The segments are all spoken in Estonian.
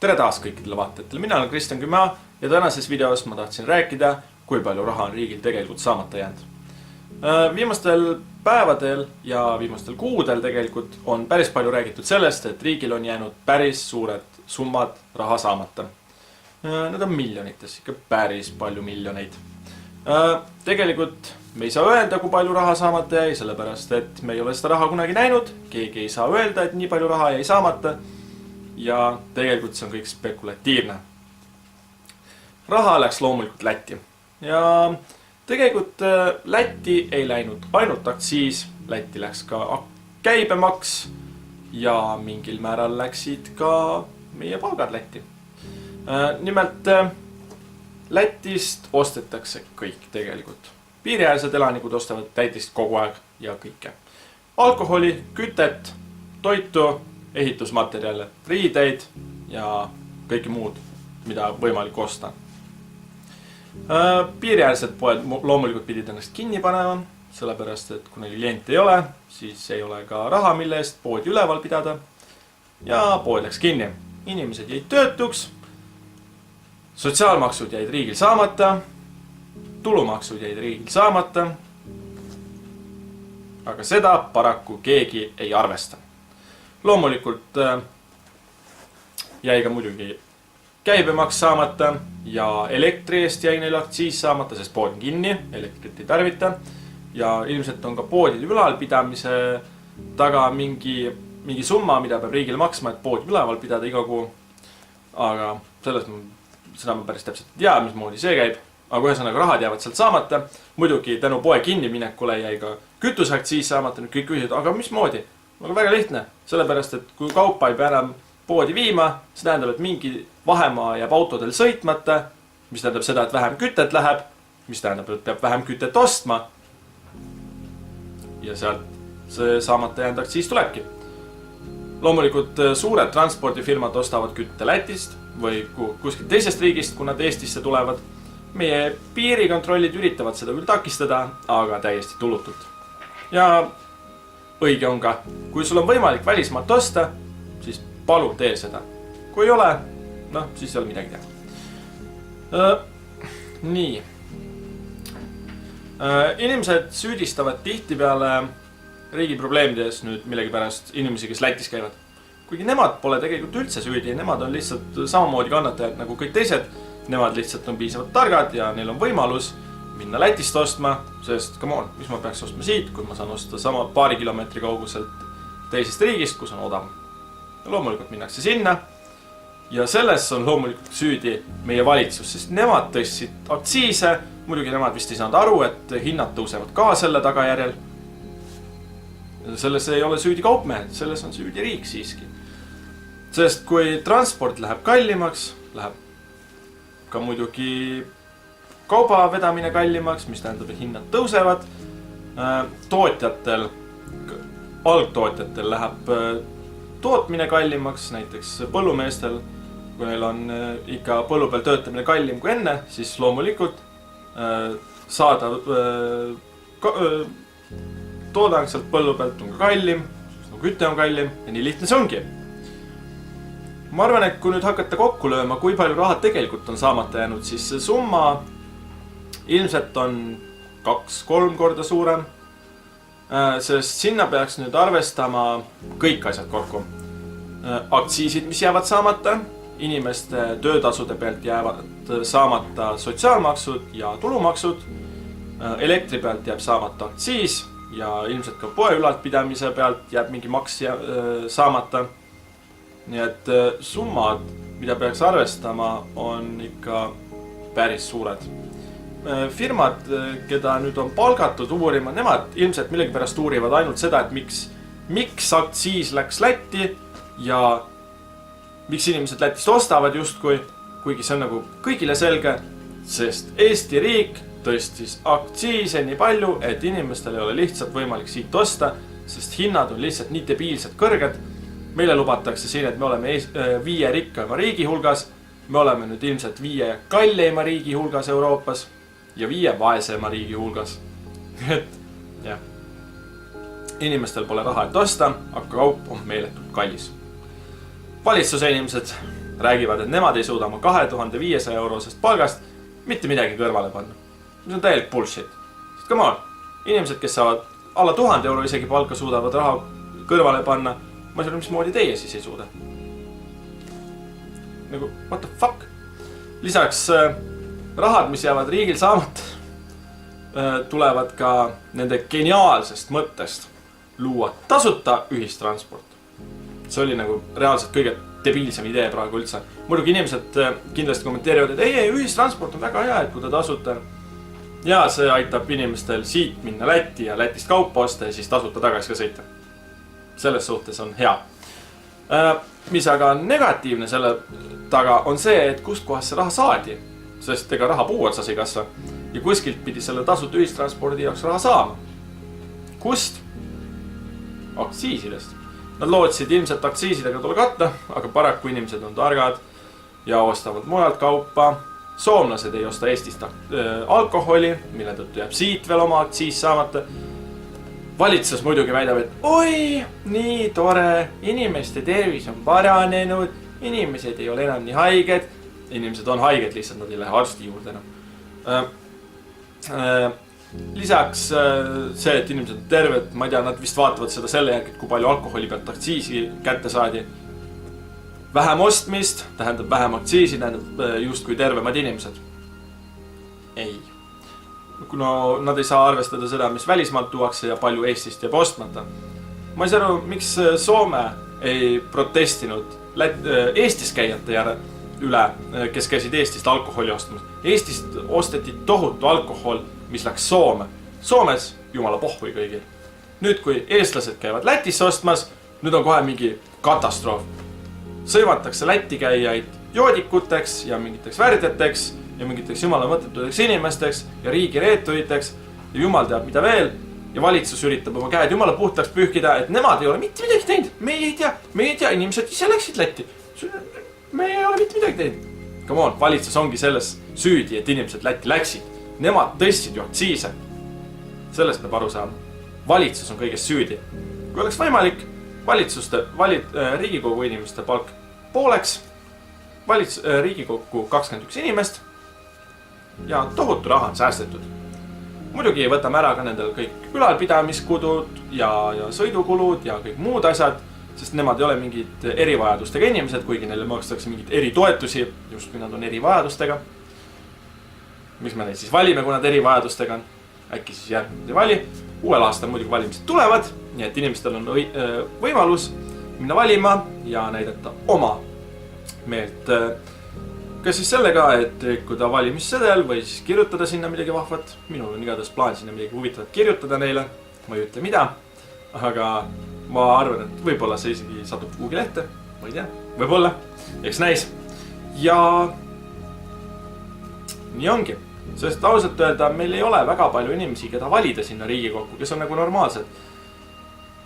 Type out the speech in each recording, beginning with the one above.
Tere taas kõikidele vaatajatele, mina olen Kristjan Küma ja tänases videos ma tahtsin rääkida, kui palju raha on riigil tegelikult saamata jäänud. Viimastel päevadel ja viimastel kuudel tegelikult on päris palju räägitud sellest, et riigil on jäänud päris suured summad raha saamata. Need on miljonites, ikka päris palju miljoneid. Tegelikult me ei saa öelda, kui palju raha saamata jäi, sellepärast et me ei ole seda raha kunagi näinud. Keegi ei saa öelda, et nii palju raha jäi saamata. Ja tegelikult see on kõik spekulatiivne. Raha läks loomulikult Lätti. Ja tegelikult Lätti ei läinud ainult aktsiis, Lätti läks ka käibemaks ja mingil määral läksid ka meie palgad Lätti. Nimelt Lätist ostetakse kõik tegelikult. Piiriäärsed elanikud ostavad Lätist kogu aeg ja kõike. Alkoholi, kütet, toitu, ehitusmaterjale, riideid ja kõike muud, mida võimalik osta. Piiriäärsed poed loomulikult pidid ennast kinni panema, sellepärast et kui neil kliente ei ole, siis ei ole ka raha, mille eest poodi üleval pidada. Ja pood läks kinni. Inimesed jäid töötuks, sotsiaalmaksud jäid riigil saamata, tulumaksud jäid riigil saamata, aga seda paraku keegi ei arvesta. Loomulikult jäi ka muidugi käibemaks saamata ja elektri eest jäi neil aktsiis saamata, sest pood on kinni, elektrit ei tarvita. Ja ilmselt on ka poodide ülalpidamise taga mingi summa, mida peab riigil maksma, et poodi üleval pidada iga kuu. Aga seda ma päris täpselt ei tea, mismoodi see käib. Aga ühesõnaga rahad jäävad sealt saamata. Muidugi tänu poe kinniminekule jäi ka kütuseaktsiis saamata. Nüüd kõik küsivad, aga mismoodi? Aga väga lihtne, sellepärast, et kui kaupa ei pea enam poodi viima, see tähendab, et mingi vahemaa jääb autodel sõitmata, mis tähendab seda, et vähem kütet läheb, mis tähendab, et peab vähem kütet ostma. Ja sealt see saamata jäänud aktsiis tulebki. Loomulikult suured transpordifirmad ostavad kütte Lätist või kuskilt teisest riigist, kui nad Eestisse tulevad. Meie piirikontrollid üritavad seda küll takistada, aga täiesti tulutult. Ja õige on ka, kui sul on võimalik välismaalt osta, siis palun tee seda. Kui ei ole, siis ei ole midagi teha. Nii. Inimesed süüdistavad tihtipeale riigi probleemides nüüd millegipärast inimesi, kes Lätis käivad. Kuigi nemad pole tegelikult üldse süüdi, nemad on lihtsalt samamoodi kannatajad nagu kõik teised. Nemad lihtsalt on piisavalt targad ja neil on võimalus minna Lätist ostma, sest come on, mis ma peaks ostma siit, kui ma saan osta sama paari kilomeetri kauguselt teisest riigist, kus on odavam. Loomulikult minnakse sinna ja selles on loomulikult süüdi meie valitsus, sest nemad tõstsid aktsiise, muidugi nemad vist ei saanud aru, et hinnad tõusevad ka selle tagajärjel. Selles ei ole süüdi kaupmehed, selles on süüdi riik siiski. Sest kui transport läheb kallimaks, läheb ka muidugi kauba vedamine kallimaks, mis tähendab, et hinnad tõusevad. Algtootjatel läheb tootmine kallimaks, näiteks põllumeestel. Kui neil on ikka põllu peal töötamine kallim kui enne, siis loomulikult saada toodang sealt põllu pealt on ka kallim, küte on kallim ja nii lihtne see ongi. Ma arvan, et kui nüüd hakata kokku lööma, kui palju raha tegelikult on saamata jäänud, siis see summa ilmselt on 2-3 korda suurem, sest sinna peaks nüüd arvestama kõik asjad kokku. Aktsiisid, mis jäävad saamata, inimeste töötasude pealt jäävad saamata sotsiaalmaksud ja tulumaksud, elektri pealt jääb saamata aktsiis ja ilmselt ka poe ülalpidamise pealt jääb mingi maks saamata. Nii et summad, mida peaks arvestama, on ikka päris suured. Firmad, keda nüüd on palgatud uurima, nemad ilmselt millegipärast uurivad ainult seda, et miks aktsiis läks Lätti ja miks inimesed Lätist ostavad justkui, kuigi see on nagu kõigile selge, sest Eesti riik tõstis aktsiise nii palju, et inimestel ei ole lihtsalt võimalik siit osta, sest hinnad on lihtsalt nii debiilselt kõrged. Meile lubatakse siin, et me oleme 5 rikkama riigi hulgas, me oleme nüüd ilmselt 5 kalleima riigi hulgas Euroopas ja 5 vaesema riigi hulgas. Et jah, inimestel pole raha, et osta, aga kaup on meeletult kallis. Valitsuse inimesed, räägivad, et nemad ei suuda oma 2500 eurosest palgast mitte midagi kõrvale panna. Mis on täielik bullshit. Sest come on, inimesed, kes saavad alla 1000 euro isegi palka, suudavad raha kõrvale panna. Ma ei saa, mismoodi teie siis ei suuda. Nagu, what the fuck? Lisaks rahad, mis jäävad riigil saamata, tulevad ka nende geniaalsest mõttest luua tasuta ühistransport. See oli nagu reaalselt kõige debiilsem idee praegu üldse. Muidugi inimesed kindlasti kommenteerivad, et ei, ühistransport on väga hea, et kui ta tasuta. Ja see aitab inimestel siit minna Lätti ja Lätist kaupa osta ja siis tasuta tagasi ka sõita. Selles suhtes on hea. Mis aga on negatiivne selle taga on see, et kust kohast see raha saadi. Sest ega raha puu otsas ei kasva. Ja kuskilt pidi selle tasuta ühistranspordi jaoks raha saama. Kust? Aktsiisidest. Nad lootsid ilmselt aktsiisidega tule katta, aga paraku inimesed on targad ja ostavad mujalt kaupa. Soomlased ei osta Eestist alkoholi, mille tõttu jääb siit veel oma aktsiis saamata. Valitsus muidugi väidab, et oi, nii tore, inimeste tervis on paranenud, inimesed ei ole enam nii haiged. Inimesed on haiged, lihtsalt nad ei lähe arsti juurde enam. Lisaks see, et inimesed on terved, ma ei tea, nad vist vaatavad seda selle järgi, kui palju alkoholi pealt aktsiisi kätte saadi. Vähem ostmist tähendab vähem aktsiisi, tähendab just kui tervemad inimesed. Ei. Kuna nad ei saa arvestada seda, mis välismaalt tuuakse ja palju Eestist jääb ostmata. Ma ei saa aru, miks Soome ei protestinud Eestis käijate üle, kes käisid Eestist alkoholi ostmas. Eestist osteti tohutu alkohol, mis läks Soome. Soomes jumala pohhui kõigil. Nüüd, kui eestlased käivad Lätisse ostmas, nüüd on kohe mingi katastroof. Sõivatakse Lätti käijaid joodikuteks ja mingiteks värdjateks ja mingiteks jumala mõttetudeks inimesteks ja riigi reeturiteks ja jumal teab mida veel. Ja valitsus üritab oma käed jumala puhtaks pühkida, et nemad ei ole mitte midagi teinud. Meie ei tea, inimesed ise läksid Lätti. Me ei ole mitte midagi teinud. Come on, valitsus ongi selles süüdi, et inimesed Lätti läksid. Nemad tõstsid ju aktsiise. Sellest peab aru saama. Valitsus on kõigest süüdi. Kui oleks võimalik Riigikogu inimeste palk pooleks, Riigikogu 21 inimest ja tohutu raha on säästetud. Muidugi võtame ära ka nendel kõik ülalpidamiskulud ja sõidukulud ja kõik muud asjad, sest nemad ei ole mingid erivajadustega inimesed, kuigi neile makstakse mingid eritoetusi, just kui nad on erivajadustega. Miks me neid siis valime, kui nad erivajadustega on? Äkki siis järgmine ei vali. Uuel aastal muidugi valimised tulevad, nii et inimestel on võimalus minna valima ja näidata oma meelt. Kas siis sellega, et rikkuda valimissedel või siis kirjutada sinna midagi vahvat. Minul on igatahes plaan sinna midagi huvitavat kirjutada neile. Ma ei ütle mida, aga ma arvan, et võib-olla see isegi satub kuhugi lehte. Ma ei tea, võib-olla, eks näis. Ja nii ongi. Sest ausalt öelda, meil ei ole väga palju inimesi, keda valida sinna Riigikokku, kes on nagu normaalsed.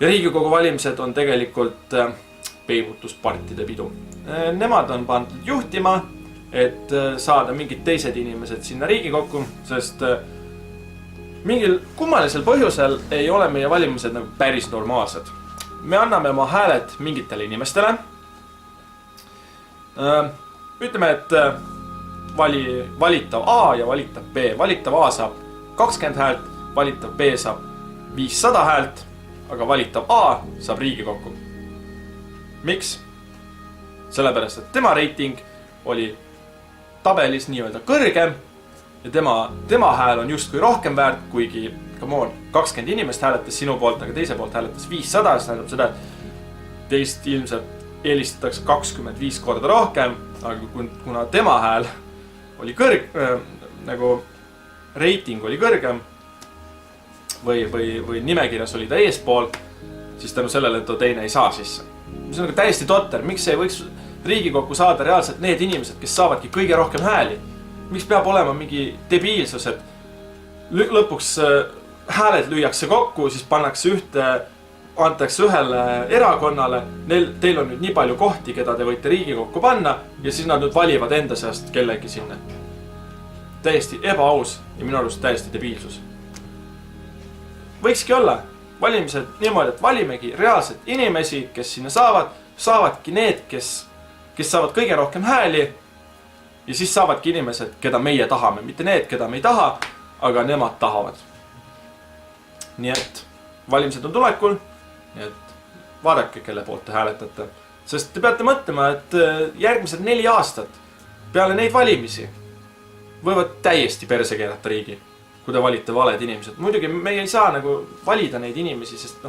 Ja Riigikogu valimised on tegelikult peibutuspartide pidu. Nemad on pandud juhtima, et saada mingid teised inimesed sinna Riigikokku, sest mingil kummalisel põhjusel ei ole meie valimised nagu päris normaalsed. Me anname oma hääled mingitele inimestele. Ütleme, et valitav A ja valitav B. Valitav A saab 20 häält, valitav B saab 500 häält, aga valitav A saab Riigikokku. Miks? Sellepärast, et tema reiting oli tabelis nii-öelda kõrgem ja tema hääl on justkui rohkem väärt, kuigi 20 inimest hääletas sinu poolt, aga teise poolt hääletas 500, see tähendab seda, et teist ilmselt eelistatakse 25 korda rohkem, aga kuna tema hääl oli nagu reiting oli kõrgem või nimekirjas oli ta eespool, siis tänu sellele, et ta teine ei saa sisse. See on nagu täiesti totter, miks ei võiks Riigikokku saada reaalselt need inimesed, kes saavadki kõige rohkem hääli. Miks peab olema mingi debiilsus, et lõpuks hääled lüüakse kokku, siis antakse ühele erakonnale, teil on nüüd nii palju kohti, keda te võite Riigikokku panna ja siis nad nüüd valivad enda seast kellegi sinna. Täiesti ebaaus ja minu arust täiesti debiilsus. Võikski olla valimised niimoodi, et valimegi reaalselt inimesi, kes sinna saavadki need, kes kes saavad kõige rohkem hääli. Ja siis saavadki inimesed, keda meie tahame, mitte need, keda me ei taha, aga nemad tahavad. Nii et valimised on tulekul, nii et vaadake, kelle poolt te hääletate. Sest te peate mõtlema, et järgmised 4 aastat peale neid valimisi võivad täiesti perse keerata riigi, kui te valite valed inimesed. Muidugi me ei saa nagu valida neid inimesi, sest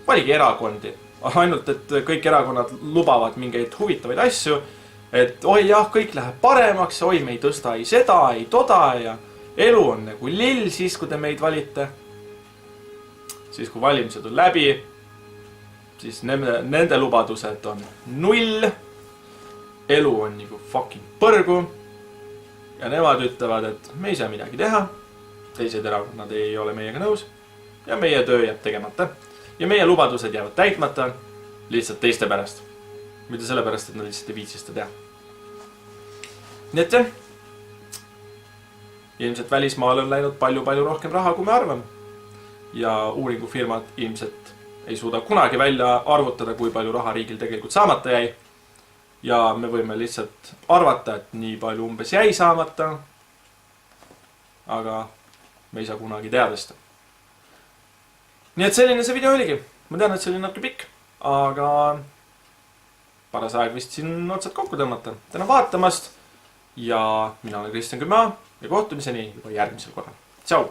valige erakondi. Ainult, et kõik erakonnad lubavad mingeid huvitavaid asju, et oi jah, kõik läheb paremaks, oi me ei tõsta ei seda, ei toda ja elu on nagu lill siis, kui te meid valite. Siis kui valimised on läbi, siis nende lubadused on 0. Elu on nagu fucking põrgu. Ja nemad ütlevad, et me ei saa midagi teha. Teised erakonnad ei ole meiega nõus. Ja meie töö jääb tegemata. Ja meie lubadused jäävad täitmata lihtsalt teiste pärast. Mitte sellepärast, et nad lihtsalt ei viitsi seda teha. Nii et jah. Ilmselt välismaal on läinud palju rohkem raha, kui me arvame. Ja uuringufirmad ilmselt ei suuda kunagi välja arvutada, kui palju raha riigil tegelikult saamata jäi. Ja me võime lihtsalt arvata, et nii palju umbes jäi saamata. Aga me ei saa kunagi teada seda. Nii et selline see video oligi. Ma tean, et see oli natuke pikk, aga paras aeg vist siin otsad kokku tõmmata. Tänan vaatamast ja mina olen Kristjan Küma ja kohtumiseni juba järgmisel korral. Tšau!